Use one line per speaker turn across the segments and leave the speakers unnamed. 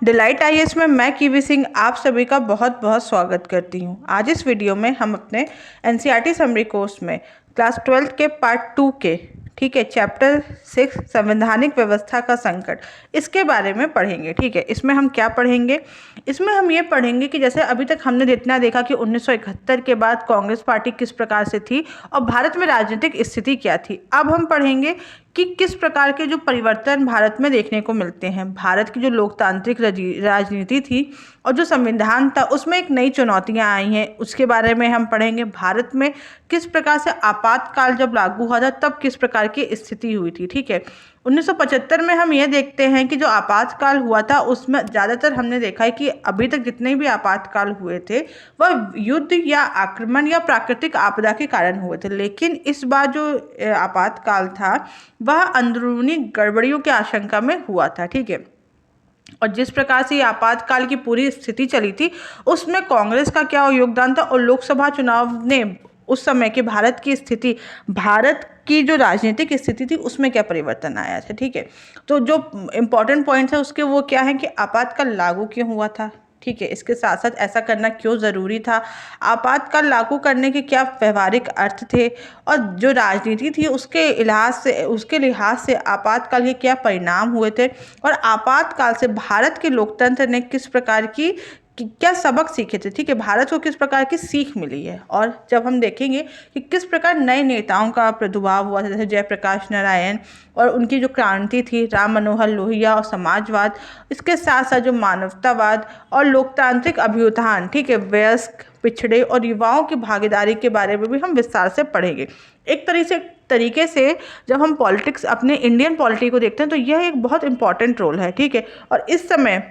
Delight IAS में मैं kiwi Singh आप सभी का बहुत बहुत स्वागत करती हूँ। आज इस वीडियो में हम अपने एनसीईआरटी समरी कोर्स में क्लास 12 के पार्ट 2 के चैप्टर 6 संवैधानिक व्यवस्था का संकट, इसके बारे में पढ़ेंगे। ठीक है, इसमें हम क्या पढ़ेंगे? इसमें हम ये पढ़ेंगे कि जैसे अभी तक हमने जितना देखा कि 1971 के बाद कांग्रेस पार्टी किस प्रकार से थी और भारत में राजनीतिक स्थिति क्या थी। अब हम पढ़ेंगे कि किस प्रकार के जो परिवर्तन भारत में देखने को मिलते हैं। भारत की जो लोकतांत्रिक राजनीति थी और जो संविधान था उसमें एक नई चुनौतियां आई हैं, उसके बारे में हम पढ़ेंगे। भारत में किस प्रकार से आपातकाल जब लागू हुआ था तब किस प्रकार की स्थिति हुई थी। ठीक है, 1975 में हम ये देखते हैं कि जो आपातकाल हुआ था उसमें ज़्यादातर हमने देखा है कि अभी तक जितने भी आपातकाल हुए थे वह युद्ध या आक्रमण या प्राकृतिक आपदा के कारण हुए थे, लेकिन इस बार जो आपातकाल था वह अंदरूनी गड़बड़ियों की आशंका में हुआ था। ठीक है, और जिस प्रकार से ये आपातकाल की पूरी स्थिति चली थी उसमें कांग्रेस का क्या योगदान था और लोकसभा चुनाव ने उस समय के भारत की स्थिति, भारत की जो राजनीतिक स्थिति थी उसमें क्या परिवर्तन आया था। ठीक है, तो जो इम्पोर्टेंट पॉइंट्स है उसके वो क्या है कि आपातकाल लागू क्यों हुआ था। ठीक है, इसके साथ साथ ऐसा करना क्यों ज़रूरी था, आपातकाल लागू करने के क्या व्यवहारिक अर्थ थे और जो राजनीति थी उसके लिहाज से आपातकाल के क्या परिणाम हुए थे और आपातकाल से भारत के लोकतंत्र ने किस प्रकार की क्या सबक सीखे थे। ठीक है, भारत को किस प्रकार की सीख मिली है। और जब हम देखेंगे कि किस प्रकार नए नेताओं का प्रादुर्भाव हुआ था, जैसे जयप्रकाश नारायण और उनकी जो क्रांति थी, राम मनोहर लोहिया और समाजवाद, इसके साथ साथ जो मानवतावाद और लोकतांत्रिक अभ्युत्थान, ठीक है, वयस्क, पिछड़े और युवाओं की भागीदारी के बारे में भी हम विस्तार से पढ़ेंगे। एक तरीके से जब हम पॉलिटिक्स, अपने इंडियन पॉलिटी को देखते हैं तो यह एक बहुत इंपॉर्टेंट रोल है। ठीक है, और इस समय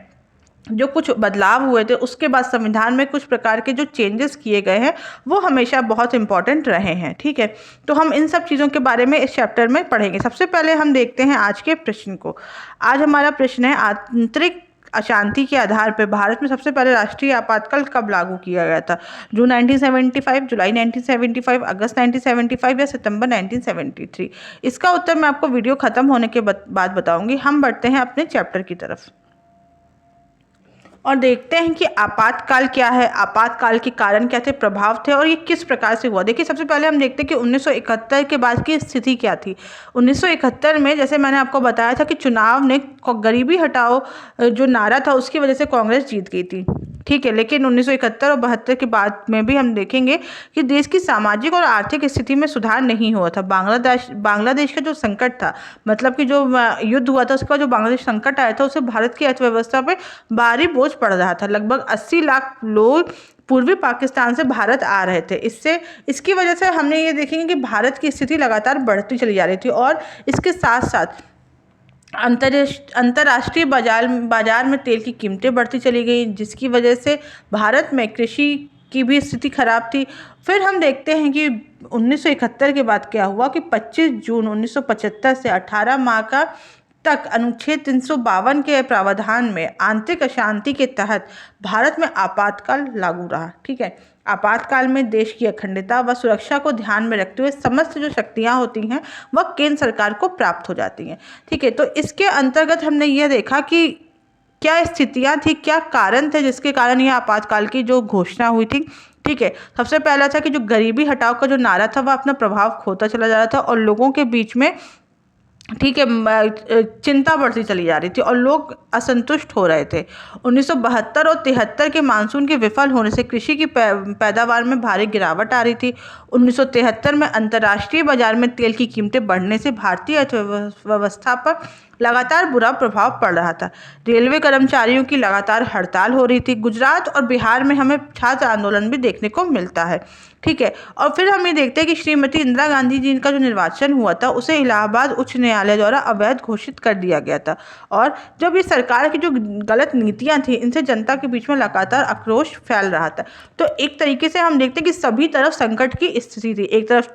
जो कुछ बदलाव हुए थे उसके बाद संविधान में कुछ प्रकार के जो चेंजेस किए गए हैं वो हमेशा बहुत इंपॉर्टेंट रहे हैं। ठीक है, तो हम इन सब चीज़ों के बारे में इस चैप्टर में पढ़ेंगे। सबसे पहले हम देखते हैं आज के प्रश्न को। आज हमारा प्रश्न है, आंतरिक अशांति के आधार पर भारत में सबसे पहले राष्ट्रीय आपातकाल कब लागू किया गया था? जून 1975, जुलाई 1975, अगस्त 1975 या सितंबर 1973? इसका उत्तर मैं आपको वीडियो खत्म होने के बाद बताऊंगी। हम बढ़ते हैं अपने चैप्टर की तरफ और देखते हैं कि आपातकाल क्या है, आपातकाल के कारण क्या थे, प्रभाव थे और ये किस प्रकार से हुआ। देखिए, सबसे पहले हम देखते हैं कि 1971 के बाद की स्थिति क्या थी। 1971 में जैसे मैंने आपको बताया था कि चुनाव ने गरीबी हटाओ जो नारा था उसकी वजह से कांग्रेस जीत गई थी। ठीक है, लेकिन 1971 और 72 के बाद में भी हम देखेंगे कि देश की सामाजिक और आर्थिक स्थिति में सुधार नहीं हुआ था। बांग्लादेश का जो संकट था, मतलब कि जो युद्ध हुआ था उसका जो बांग्लादेश संकट आया था उससे भारत की अर्थव्यवस्था पे भारी बोझ पड़ रहा था। लगभग 80 लाख लोग पूर्वी पाकिस्तान से भारत आ रहे थे। इसकी वजह से हमने ये देखेंगे कि भारत की स्थिति लगातार बढ़ती चली जा रही थी और इसके साथ साथ अंतर्राष्ट्रीय बाजार में तेल की कीमतें बढ़ती चली गई, जिसकी वजह से भारत में कृषि की भी स्थिति खराब थी। फिर हम देखते हैं कि 1971 के बाद क्या हुआ कि 25 जून 1975 से 18 माह का तक अनुच्छेद 352 के प्रावधान में आंतरिक अशांति के तहत भारत में आपातकाल लागू रहा। ठीक है, आपातकाल में देश की अखंडता व सुरक्षा को ध्यान में रखते हुए समस्त जो शक्तियां होती हैं वह केंद्र सरकार को प्राप्त हो जाती हैं। ठीक है, तो इसके अंतर्गत हमने ये देखा कि क्या स्थितियां थी, क्या कारण थे जिसके कारण यह आपातकाल की जो घोषणा हुई थी। ठीक है, सबसे पहला था कि जो गरीबी हटाओ का जो नारा था वह अपना प्रभाव खोता चला जा रहा था और लोगों के बीच में, ठीक है, चिंता बढ़ती चली जा रही थी और लोग असंतुष्ट हो रहे थे। 1972 और 73 के मानसून के विफल होने से कृषि की पैदावार में भारी गिरावट आ रही थी। 1973 में अंतर्राष्ट्रीय बाजार में तेल की कीमतें बढ़ने से भारतीय अर्थव्यवस्था पर लगातार बुरा प्रभाव पड़ रहा था। रेलवे कर्मचारियों की लगातार हड़ताल हो रही थी। गुजरात और बिहार में हमें छात्र आंदोलन भी देखने को मिलता है। ठीक है, और फिर हम ये देखते हैं कि श्रीमती इंदिरा गांधी जी का जो निर्वाचन हुआ था उसे इलाहाबाद उच्च न्यायालय द्वारा अवैध घोषित कर दिया गया था। और जब ये सरकार की जो गलत नीतियां थी इनसे जनता के बीच में लगातार आक्रोश फैल रहा था। तो एक तरीके से हम देखते हैं कि सभी तरफ संकट की स्थिति थी। एक तरफ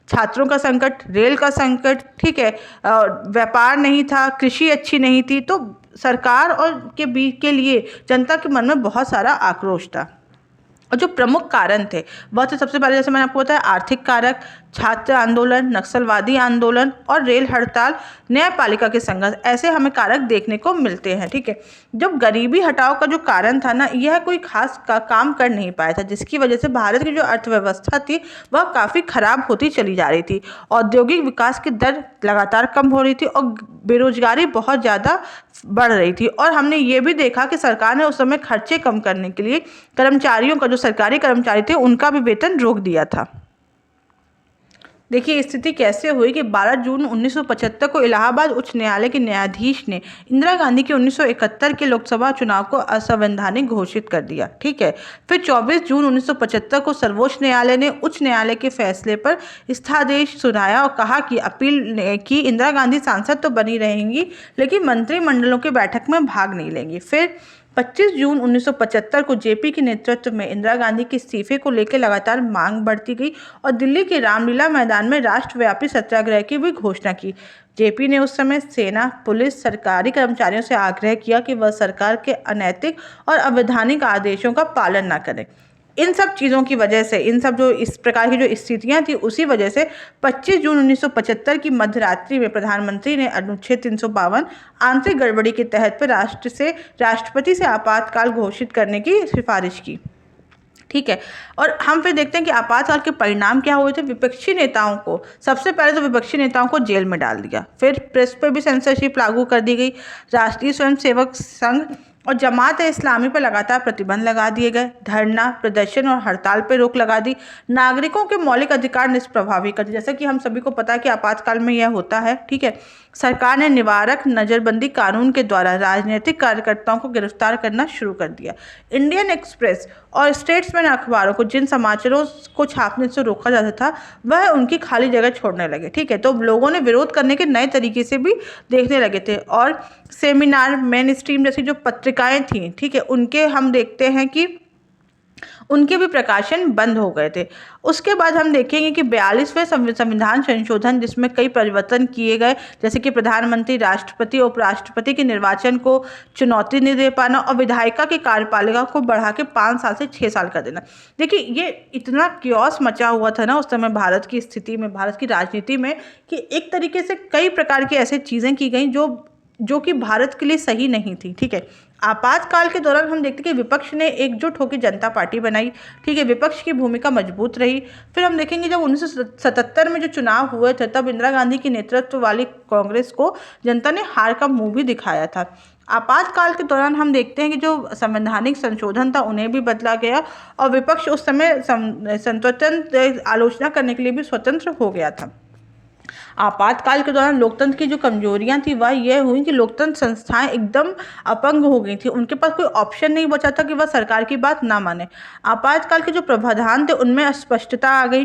छात्रों का संकट, रेल का संकट, ठीक है, व्यापार नहीं था, कृषि अच्छी नहीं थी, तो सरकार और के लिए जनता के मन में बहुत सारा आक्रोश था। और जो प्रमुख कारण थे वह तो सबसे पहले, जैसे मैंने आपको बताया, आर्थिक कारक, छात्र आंदोलन, नक्सलवादी आंदोलन और रेल हड़ताल, न्यायपालिका के संघर्ष, ऐसे हमें कारक देखने को मिलते हैं। ठीक है, जब गरीबी हटाओ का जो कारण था ना, यह कोई खास काम कर नहीं पाया था, जिसकी वजह से भारत की जो अर्थव्यवस्था थी वह काफ़ी खराब होती चली जा रही थी। औद्योगिक विकास की दर लगातार कम हो रही थी और बेरोजगारी बहुत ज़्यादा बढ़ रही थी। और हमने ये भी देखा कि सरकार ने उस समय खर्चे कम करने के लिए कर्मचारियों का, जो सरकारी कर्मचारी थे, उनका भी वेतन रोक दिया था। देखिए स्थिति कैसे हुई कि 12 जून 1975 को इलाहाबाद उच्च न्यायालय के न्यायाधीश ने इंदिरा गांधी के 1971 के लोकसभा चुनाव को असंवैधानिक घोषित कर दिया। ठीक है, फिर 24 जून 1975 को सर्वोच्च न्यायालय ने उच्च न्यायालय के फैसले पर स्थगनादेश सुनाया और कहा कि अपील की इंदिरा गांधी सांसद तो बनी रहेंगी लेकिन मंत्रिमंडलों की बैठक में भाग नहीं लेंगी। फिर 25 जून 1975 को जेपी के नेतृत्व में इंदिरा गांधी के इस्तीफे को लेकर लगातार मांग बढ़ती गई और दिल्ली के रामलीला मैदान में राष्ट्रव्यापी सत्याग्रह की भी घोषणा की। जेपी ने उस समय सेना, पुलिस, सरकारी कर्मचारियों से आग्रह किया कि वह सरकार के अनैतिक और अवैधानिक आदेशों का पालन न करें। इन सब चीज़ों की वजह से, इन सब जो इस प्रकार की जो स्थितियां थी, उसी वजह से 25 जून 1975 की मध्यरात्रि में प्रधानमंत्री ने अनुच्छेद 352 आंतरिक गड़बड़ी के तहत पर राष्ट्रपति से आपातकाल घोषित करने की सिफारिश की। ठीक है, और हम फिर देखते हैं कि आपातकाल के परिणाम क्या हुए थे। विपक्षी नेताओं को, सबसे पहले तो विपक्षी नेताओं को जेल में डाल दिया, फिर प्रेस पर भी सेंसरशिप लागू कर दी गई, राष्ट्रीय स्वयंसेवक संघ और जमात इस्लामी पर लगातार प्रतिबंध लगा दिए गए, धरना, प्रदर्शन और हड़ताल पर रोक लगा दी, नागरिकों के मौलिक अधिकार निष्प्रभावी कर दिए, जैसा कि हम सभी को पता है कि आपातकाल में यह होता है। ठीक है, सरकार ने निवारक नजरबंदी कानून के द्वारा राजनीतिक कार्यकर्ताओं को गिरफ्तार करना शुरू कर दिया। इंडियन एक्सप्रेस और स्टेट्समैन अखबारों को जिन समाचारों को छापने से रोका जाता था वह उनकी खाली जगह छोड़ने लगे। ठीक है, तो लोगों ने विरोध करने के नए तरीके से भी देखने लगे थे। और सेमिनार, मेन स्ट्रीम जैसी जो पत्रिकाएं थीं, ठीक है, उनके हम देखते हैं कि उनके भी प्रकाशन बंद हो गए थे। उसके बाद हम देखेंगे कि 42वें संविधान संशोधन, जिसमें कई परिवर्तन किए गए, जैसे कि प्रधानमंत्री, राष्ट्रपति, उपराष्ट्रपति के निर्वाचन को चुनौती नहीं दे पाना और विधायिका की कार्यपालिका को बढ़ा के 5 साल से 6 साल कर देना। देखिए ये इतना क्योस मचा हुआ था ना उस समय भारत की स्थिति में, भारत की राजनीति में, कि एक तरीके से कई प्रकार की ऐसी चीज़ें की गई जो कि भारत के लिए सही नहीं थी। ठीक है, आपातकाल के दौरान हम देखते हैं कि विपक्ष ने एकजुट होकर जनता पार्टी बनाई। ठीक है, विपक्ष की भूमिका मजबूत रही। फिर हम देखेंगे जब 1977 में जो चुनाव हुए थे तब इंदिरा गांधी के नेतृत्व वाली कांग्रेस को जनता ने हार का मुंह भी दिखाया था। आपातकाल के दौरान हम देखते हैं कि जो संवैधानिक संशोधन था उन्हें भी बदला गया और विपक्ष उस समय स्वतंत्र आलोचना करने के लिए भी स्वतंत्र हो गया था। आपातकाल के दौरान लोकतंत्र की जो कमजोरियां थी वह यह हुई कि लोकतंत्र संस्थाएं एकदम अपंग हो गई थी, उनके पास कोई ऑप्शन नहीं बचा था कि वह सरकार की बात ना माने। आपातकाल के जो प्रावधान थे उनमें अस्पष्टता आ गई,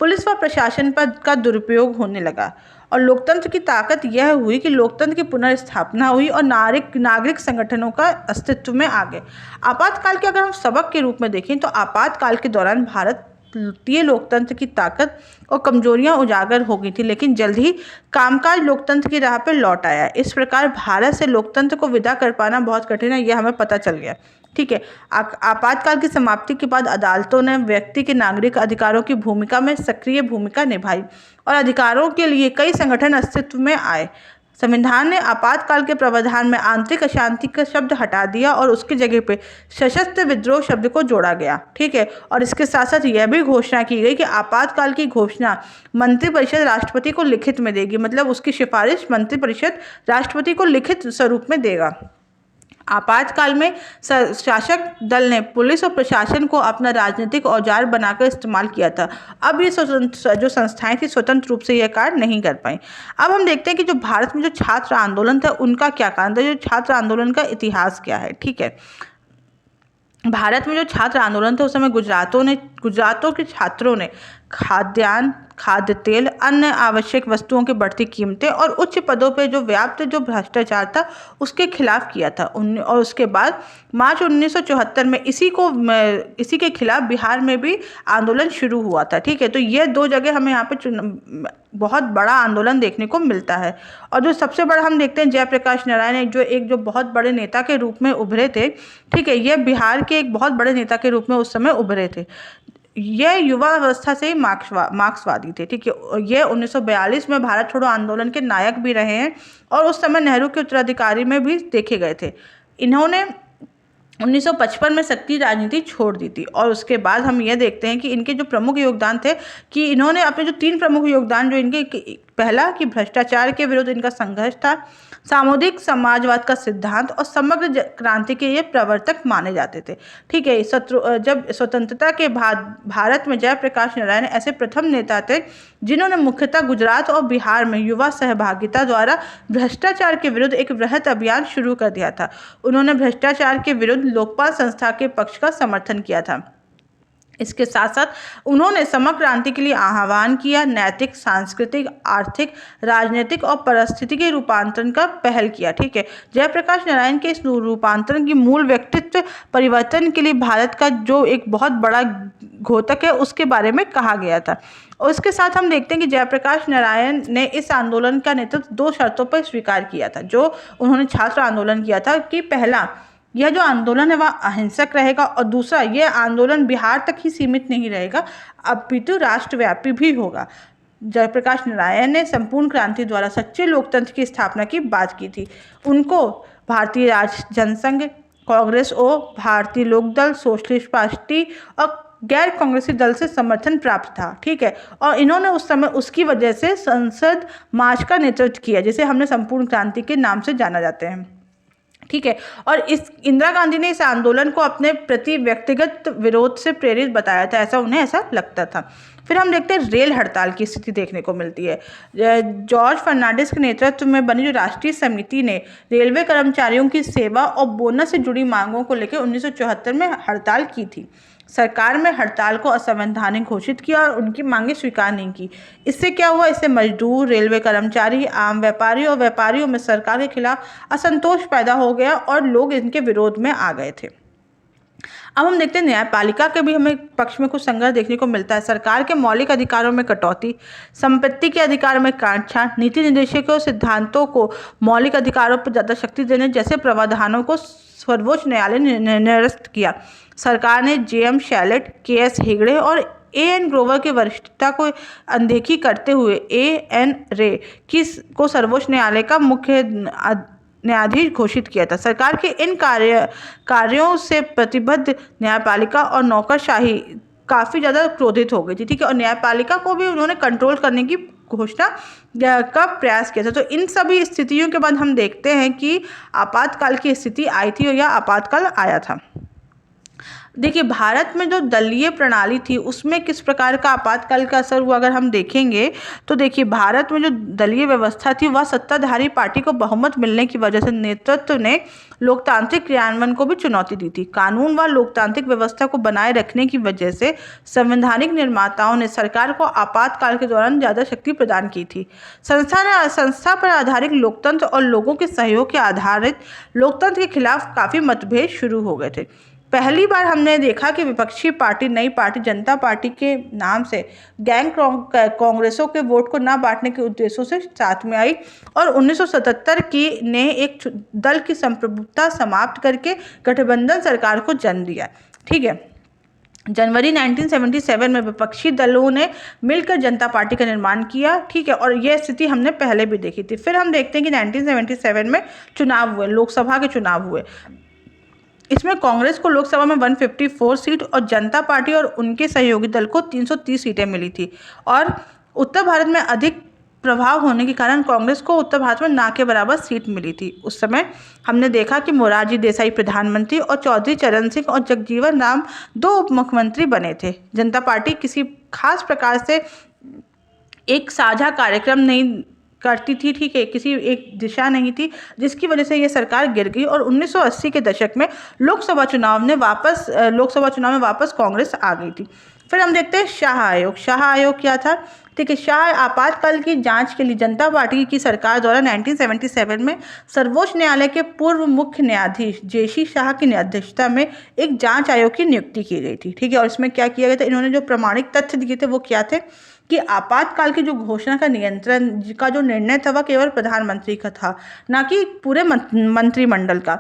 पुलिस व प्रशासन पर का दुरुपयोग होने लगा और लोकतंत्र की ताकत यह हुई कि लोकतंत्र की पुनर्स्थापना हुई और नागरिक संगठनों का अस्तित्व में आ गए। आपातकाल के अगर हम सबक के रूप में देखें तो आपातकाल के दौरान भारतीय लोकतंत्र की ताकत और कमजोरियां उजागर हो गई थी, लेकिन जल्द ही कामकाज लोकतंत्र की राह पर लौट आया। इस प्रकार भारत से लोकतंत्र को विदा कर पाना बहुत कठिन है, यह हमें पता चल गया। ठीक है, आपातकाल की समाप्ति के बाद अदालतों ने व्यक्ति के नागरिक अधिकारों की भूमिका में सक्रिय भूमिका निभाई और अधिकारों के लिए कई संगठन अस्तित्व में आए। संविधान ने आपातकाल के प्रावधान में आंतरिक अशांति का शब्द हटा दिया और उसकी जगह पे सशस्त्र विद्रोह शब्द को जोड़ा गया। ठीक है, और इसके साथ साथ यह भी घोषणा की गई कि आपातकाल की घोषणा मंत्रिपरिषद राष्ट्रपति को लिखित में देगी, मतलब उसकी सिफारिश मंत्रिपरिषद राष्ट्रपति को लिखित स्वरूप में देगा। आपातकाल में शासक दल ने पुलिस और प्रशासन को अपना राजनीतिक औजार बनाकर इस्तेमाल किया था। अब ये जो संस्थाएं थी स्वतंत्र रूप से यह कार्य नहीं कर पाई। अब हम देखते हैं कि जो भारत में जो छात्र आंदोलन था उनका क्या कारण था, जो छात्र आंदोलन का इतिहास क्या है। ठीक है, भारत में जो छात्र आंदोलन था उस समय गुजरातों के छात्रों ने खाद्यान्न, खाद्य तेल, अन्य आवश्यक वस्तुओं की बढ़ती कीमतें और उच्च पदों पे जो व्याप्त जो भ्रष्टाचार था उसके खिलाफ किया था। और उसके बाद मार्च 1974 में इसी के खिलाफ बिहार में भी आंदोलन शुरू हुआ था। ठीक है, तो ये दो जगह हमें यहाँ पे बहुत बड़ा आंदोलन देखने को मिलता है। और जो सबसे बड़ा हम देखते हैं, जयप्रकाश नारायण जो बहुत बड़े नेता के रूप में उभरे थे। ठीक है, ये बिहार के एक बहुत बड़े नेता के रूप में उस समय उभरे थे। यह युवा अवस्था से ही मार्क्सवादी थे। ठीक है, ये 1942 में भारत छोड़ो आंदोलन के नायक भी रहे हैं और उस समय नेहरू के उत्तराधिकारी में भी देखे गए थे। इन्होंने 1955 में सक्रिय राजनीति छोड़ दी थी। और उसके बाद हम ये देखते हैं कि इनके जो प्रमुख योगदान थे, कि इन्होंने अपने जो 3 प्रमुख योगदान जो इनके, पहला कि भ्रष्टाचार के विरुद्ध इनका संघर्ष था, सामुदायिक समाजवाद का सिद्धांत और समग्र क्रांति के ये प्रवर्तक माने जाते थे। ठीक है, जब स्वतंत्रता के बाद भारत में जयप्रकाश नारायण ऐसे प्रथम नेता थे जिन्होंने मुख्यतः गुजरात और बिहार में युवा सहभागिता द्वारा भ्रष्टाचार के विरुद्ध एक वृहद अभियान शुरू कर दिया था। उन्होंने भ्रष्टाचार के विरुद्ध लोकपाल संस्था के पक्ष का समर्थन किया था। इसके साथ साथ उन्होंने समग्र क्रांति के लिए आह्वान किया, नैतिक, सांस्कृतिक, आर्थिक, राजनीतिक और पारिस्थितिकी रूपांतरण का पहल किया। ठीक है, जयप्रकाश नारायण के इस रूपांतरण की मूल व्यक्तित्व परिवर्तन के लिए भारत का जो एक बहुत बड़ा घोतक है उसके बारे में कहा गया था। और इसके साथ हम देखते हैं कि जयप्रकाश नारायण ने इस आंदोलन का नेतृत्व 2 शर्तों पर स्वीकार किया था, जो उन्होंने छात्र आंदोलन किया था, कि पहला, यह जो आंदोलन है वह अहिंसक रहेगा, और दूसरा, यह आंदोलन बिहार तक ही सीमित नहीं रहेगा अपितु राष्ट्रव्यापी भी होगा। जयप्रकाश नारायण ने संपूर्ण क्रांति द्वारा सच्चे लोकतंत्र की स्थापना की बात की थी। उनको भारतीय जनसंघ, कांग्रेस और भारतीय लोकदल, सोशलिस्ट पार्टी और गैर कांग्रेसी दल से समर्थन प्राप्त था। ठीक है, और इन्होंने उस समय उसकी वजह से संसद मार्च का नेतृत्व किया, जिसे हमने संपूर्ण क्रांति के नाम से जाना जाते हैं। ठीक है, और इस इंदिरा गांधी ने इस आंदोलन को अपने प्रति व्यक्तिगत विरोध से प्रेरित बताया था, ऐसा लगता था। फिर हम देखते हैं रेल हड़ताल की स्थिति देखने को मिलती है। जॉर्ज फर्नांडिस के नेतृत्व में बनी जो राष्ट्रीय समिति ने रेलवे कर्मचारियों की सेवा और बोनस से जुड़ी मांगों को लेकर 1974 में हड़ताल की थी। सरकार में हड़ताल को असंवैधानिक घोषित किया और उनकी मांगें स्वीकार नहीं की। इससे क्या हुआ, इससे मजदूर, रेलवे कर्मचारी, आम व्यापारी और व्यापारियों में सरकार के खिलाफ असंतोष पैदा हो गया और लोग इनके विरोध में आ गए थे। अब हम देखते हैं न्यायपालिका के भी हमें पक्ष में कुछ संघर्ष देखने को मिलता है। सरकार के मौलिक अधिकारों में कटौती, संपत्ति के अधिकार में काटछांट, नीति निर्देशकों सिद्धांतों को मौलिक अधिकारों पर ज़्यादा शक्ति देने जैसे प्रावधानों को सर्वोच्च न्यायालय ने निरस्त किया। सरकार ने J.M. Chalet, K.S. हेगड़े और A.N. ग्रोवर की वरिष्ठता को अनदेखी करते हुए A.N. रे को सर्वोच्च न्यायालय का मुख्य न्यायाधीश घोषित किया था। सरकार के इन कार्यों से प्रतिबद्ध न्यायपालिका और नौकरशाही काफ़ी ज़्यादा क्रोधित हो गई थी। ठीक है, और न्यायपालिका को भी उन्होंने कंट्रोल करने की घोषणा का प्रयास किया था। तो इन सभी स्थितियों के बाद हम देखते हैं कि आपातकाल की स्थिति आई थी, और यह आपातकाल आया था। देखिए, भारत में जो दलीय प्रणाली थी उसमें किस प्रकार का आपातकाल का असर हुआ अगर हम देखेंगे तो देखिए, भारत में जो दलीय व्यवस्था थी वह सत्ताधारी पार्टी को बहुमत मिलने की वजह से नेतृत्व ने लोकतांत्रिक क्रियान्वयन को भी चुनौती दी थी। कानून व लोकतांत्रिक व्यवस्था को बनाए रखने की वजह से संवैधानिक निर्माताओं ने सरकार को आपातकाल के दौरान ज़्यादा शक्ति प्रदान की थी। संस्था पर आधारित लोकतंत्र और लोगों के सहयोग के आधारित लोकतंत्र के खिलाफ काफ़ी मतभेद शुरू हो गए थे। पहली बार हमने देखा कि विपक्षी पार्टी नई पार्टी जनता पार्टी के नाम से गैंग कांग्रेसों के वोट को न बांटने के उद्देश्यों से साथ में आई, और 1977 की ने एक दल की संप्रभुता समाप्त करके गठबंधन सरकार को जन्म दिया। ठीक है, जनवरी 1977 में विपक्षी दलों ने मिलकर जनता पार्टी का निर्माण किया। ठीक है, और यह स्थिति हमने पहले भी देखी थी। फिर हम देखते हैं कि 1977 में चुनाव हुए, लोकसभा के चुनाव हुए। इसमें कांग्रेस को लोकसभा में 154 सीट और जनता पार्टी और उनके सहयोगी दल को 330 सीटें मिली थी। और उत्तर भारत में अधिक प्रभाव होने के कारण कांग्रेस को उत्तर भारत में ना के बराबर सीट मिली थी। उस समय हमने देखा कि मोरारजी देसाई प्रधानमंत्री और चौधरी चरण सिंह और जगजीवन राम 2 उप मुख्यमंत्री बने थे। जनता पार्टी किसी खास प्रकार से एक साझा कार्यक्रम नहीं करती थी। ठीक है, किसी एक दिशा नहीं थी, जिसकी वजह से ये सरकार गिर गई और 1980 के दशक में लोकसभा चुनाव में वापस कांग्रेस आ गई थी। फिर हम देखते हैं शाह आयोग। शाह आयोग क्या था? ठीक है, शाह आपातकाल की जांच के लिए जनता पार्टी की सरकार द्वारा 1977 में सर्वोच्च न्यायालय के पूर्व मुख्य न्यायाधीश जेसी शाह की अध्यक्षता में एक जांच आयोग की नियुक्ति की गई थी। ठीक है, और इसमें क्या किया गया था? इन्होंने जो प्रमाणिक तथ्य दिए थे वो क्या थे कि आपातकाल की जो घोषणा का नियंत्रण का जो निर्णय था वह केवल प्रधानमंत्री का था, ना कि पूरे मंत्रिमंडल का।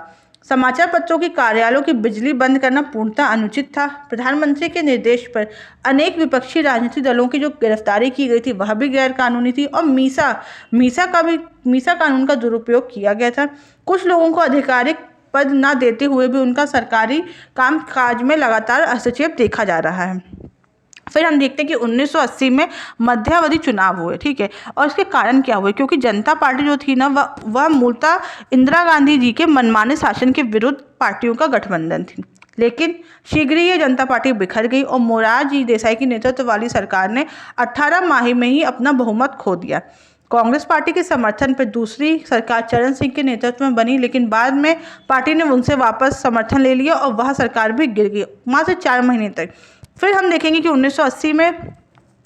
समाचार पत्रों के कार्यालयों की बिजली बंद करना पूर्णतः अनुचित था। प्रधानमंत्री के निर्देश पर अनेक विपक्षी राजनीतिक दलों की जो गिरफ्तारी की गई थी वह भी गैर कानूनी थी, और मीसा कानून का दुरुपयोग किया गया था। कुछ लोगों को आधिकारिक पद न देते हुए भी उनका सरकारी काम काज में लगातार हस्तक्षेप देखा जा रहा है। फिर हम देखते हैं कि 1980 में मध्यावधि चुनाव हुए। ठीक है, और इसके कारण क्या हुए? क्योंकि जनता पार्टी जो थी ना वह मूलतः इंदिरा गांधी जी के मनमाने शासन के विरुद्ध पार्टियों का गठबंधन थी, लेकिन शीघ्र ही ये जनता पार्टी बिखर गई और मोरारजी देसाई की नेतृत्व वाली सरकार ने 18 माह में ही अपना बहुमत खो दिया। कांग्रेस पार्टी के समर्थन पर दूसरी सरकार चरण सिंह के नेतृत्व में बनी, लेकिन बाद में पार्टी ने उनसे वापस समर्थन ले लिया और वह सरकार भी गिर गई मात्र 4 महीने तक। फिर हम देखेंगे कि 1980 में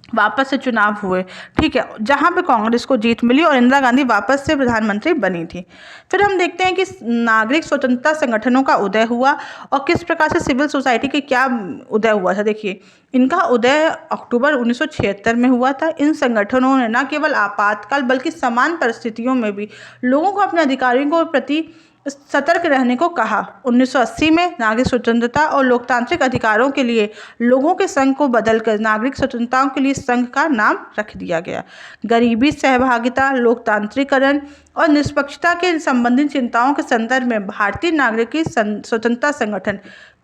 वापस से चुनाव हुए। ठीक है, जहां पे कांग्रेस को जीत मिली और इंदिरा गांधी वापस से प्रधानमंत्री बनी थी। फिर हम देखते हैं कि नागरिक स्वतंत्रता संगठनों का उदय हुआ और किस प्रकार से सिविल सोसाइटी के क्या उदय हुआ था। देखिए, इनका उदय अक्टूबर 1976 में हुआ था। इन संगठनों ने न केवल आपातकाल बल्कि समान परिस्थितियों में भी लोगों को अपने अधिकारों के प्रति सतर्क रहने को कहा। 1980 में नागरिक स्वतंत्रता और लोकतांत्रिक अधिकारों के लिए लोगों के संघ को बदलकर नागरिक स्वतंत्रताओं के लिए संघ का नाम रख दिया गया। गरीबी, सहभागिता, लोकतांत्रिकरण और निष्पक्षता के संबंधित चिंताओं के संदर्भ में भारतीय नागरिक स्वतंत्रता संगठन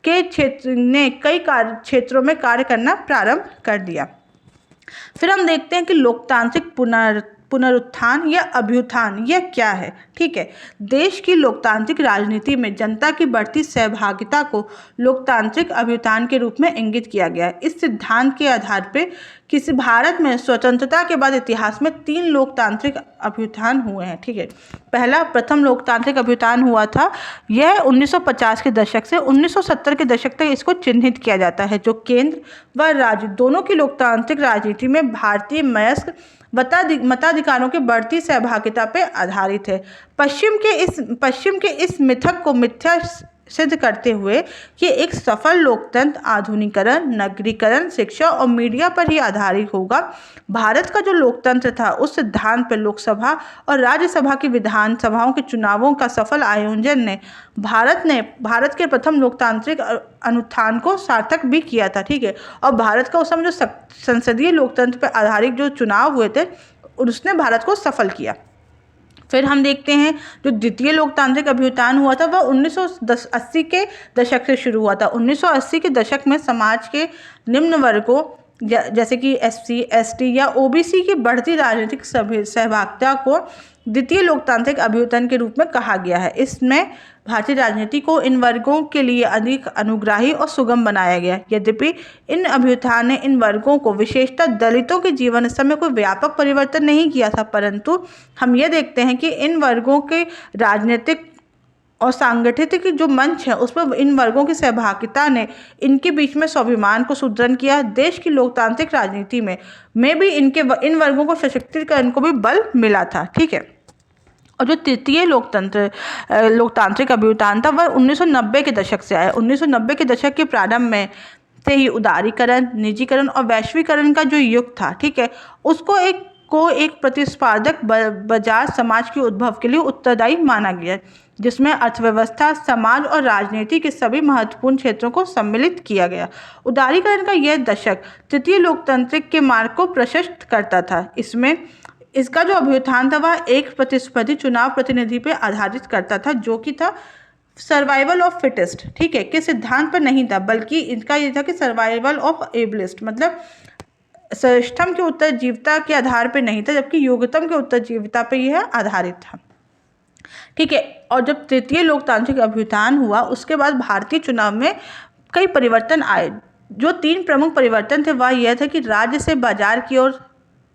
के क्षेत्र ने कई क्षेत्रों में कार्य करना प्रारंभ कर दिया। फिर हम देखते हैं कि लोकतांत्रिक पुनरुत्थान या अभ्युत्थान यह क्या है। ठीक है, देश की लोकतांत्रिक राजनीति में जनता की बढ़ती सहभागिता को लोकतांत्रिक अभ्युत्थान के रूप में इंगित किया गया है। इस सिद्धांत के आधार पर किसी भारत में स्वतंत्रता के बाद इतिहास में 3 लोकतांत्रिक अभ्युत्थान हुए हैं। ठीक है, प्रथम लोकतांत्रिक अभ्युत्थान हुआ था, यह 1950 के दशक से 1970 के दशक तक इसको चिन्हित किया जाता है, जो केंद्र व राज्य दोनों की लोकतांत्रिक राजनीति में भारतीय वयस्क मताधिकारों की बढ़ती सहभागिता पर आधारित है। पश्चिम के इस मिथक को मिथ्या सिद्ध करते हुए कि एक सफल लोकतंत्र आधुनिकीकरण, नगरीकरण, शिक्षा और मीडिया पर ही आधारित होगा। भारत का जो लोकतंत्र था उस सिद्धांत पर लोकसभा और राज्यसभा की विधानसभाओं के चुनावों का सफल आयोजन ने भारत के प्रथम लोकतांत्रिक अनुत्थान को सार्थक भी किया था। ठीक है, और भारत का उस समय जो संसदीय लोकतंत्र पर आधारित जो चुनाव हुए थे उसने भारत को सफल किया। फिर हम देखते हैं जो द्वितीय लोकतांत्रिक अभ्युत्थान हुआ था वह 1980 के दशक से शुरू हुआ था। 1980 के दशक में समाज के निम्न वर्गों जैसे कि SC, ST या OBC की बढ़ती राजनीतिक सहभागिता को द्वितीय लोकतांत्रिक अभ्युत्थान के रूप में कहा गया है। इसमें भारतीय राजनीति को इन वर्गों के लिए अधिक अनुग्राही और सुगम बनाया गया। यद्यपि इन अभ्युत्थान ने इन वर्गों को विशेषतः दलितों के जीवन स्तर में कोई व्यापक परिवर्तन नहीं किया था, परंतु हम ये देखते हैं कि इन वर्गों के राजनीतिक और सांगठित की जो मंच है उस पर इन वर्गों की सहभागिता ने इनके बीच में स्वाभिमान को सुदृढ़ किया। देश की लोकतांत्रिक राजनीति में भी इन वर्गों को सशक्तिकरण को भी बल मिला था। ठीक है, और जो तृतीय लोकतांत्रिक अभ्युत्थान था वह 1990 के दशक से आया। 1990 के दशक के प्रारंभ में से ही उदारीकरण, निजीकरण और वैश्वीकरण का जो युग था, ठीक है, उसको एक प्रतिस्पर्धक बाजार समाज के उद्भव के लिए उत्तरदायी माना गया, जिसमें अर्थव्यवस्था, समाज और राजनीति के सभी महत्वपूर्ण क्षेत्रों को सम्मिलित किया गया। उदारीकरण का यह दशक तृतीय लोकतांत्रिक के मार्ग को प्रशस्त करता था। इसका जो अभ्युत्थान था वह एक प्रतिस्पर्धी चुनाव प्रतिनिधि पर आधारित करता था, जो कि था सर्वाइवल ऑफ फिटेस्ट, ठीक है, के सिद्धांत पर नहीं था, बल्कि इनका ये था कि सर्वाइवल ऑफ एबलिस्ट, मतलब श्रेष्ठतम के उत्तरजीविता के आधार पर नहीं था, जबकि योग्यतम के उत्तरजीविता पर यह आधारित था। ठीक है, और जब तृतीय लोकतांत्रिक अभ्युत्थान हुआ उसके बाद भारतीय चुनाव में कई परिवर्तन आए। जो 3 प्रमुख परिवर्तन थे वह यह था कि राज्य से बाजार की ओर,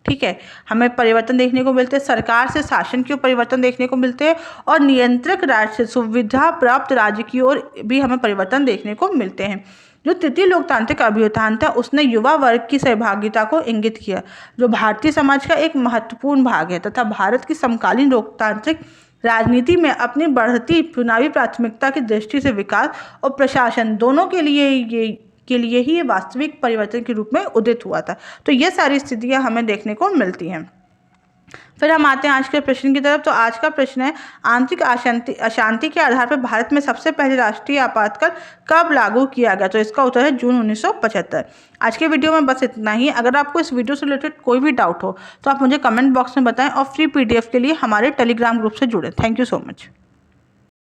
ठीक है, हमें परिवर्तन देखने को मिलते हैं, सरकार से शासन की ओर परिवर्तन देखने को मिलते हैं, और नियंत्रक राज्य से सुविधा प्राप्त राज्य की ओर भी हमें परिवर्तन देखने को मिलते हैं। जो तृतीय लोकतांत्रिक अभ्युत्थान था उसने युवा वर्ग की सहभागिता को इंगित किया, जो भारतीय समाज का एक महत्वपूर्ण भाग है तथा भारत की समकालीन लोकतांत्रिक राजनीति में अपनी बढ़ती चुनावी प्राथमिकता की दृष्टि से विकास और प्रशासन दोनों के लिए ही ये वास्तविक परिवर्तन के रूप में उदित हुआ था। तो ये सारी स्थितियां हमें देखने को मिलती हैं। फिर हम आते हैं आज के प्रश्न की तरफ। तो आज का प्रश्न है, आंतरिक अशांति के आधार पर भारत में सबसे पहले राष्ट्रीय आपातकाल कब लागू किया गया? तो इसका उत्तर है जून 1975। आज के वीडियो में बस इतना ही। अगर आपको इस वीडियो से रिलेटेड कोई भी डाउट हो तो आप मुझे कमेंट बॉक्स में बताएं और फ्री PDF के लिए हमारे टेलीग्राम ग्रुप से जुड़ें। Thank you so much.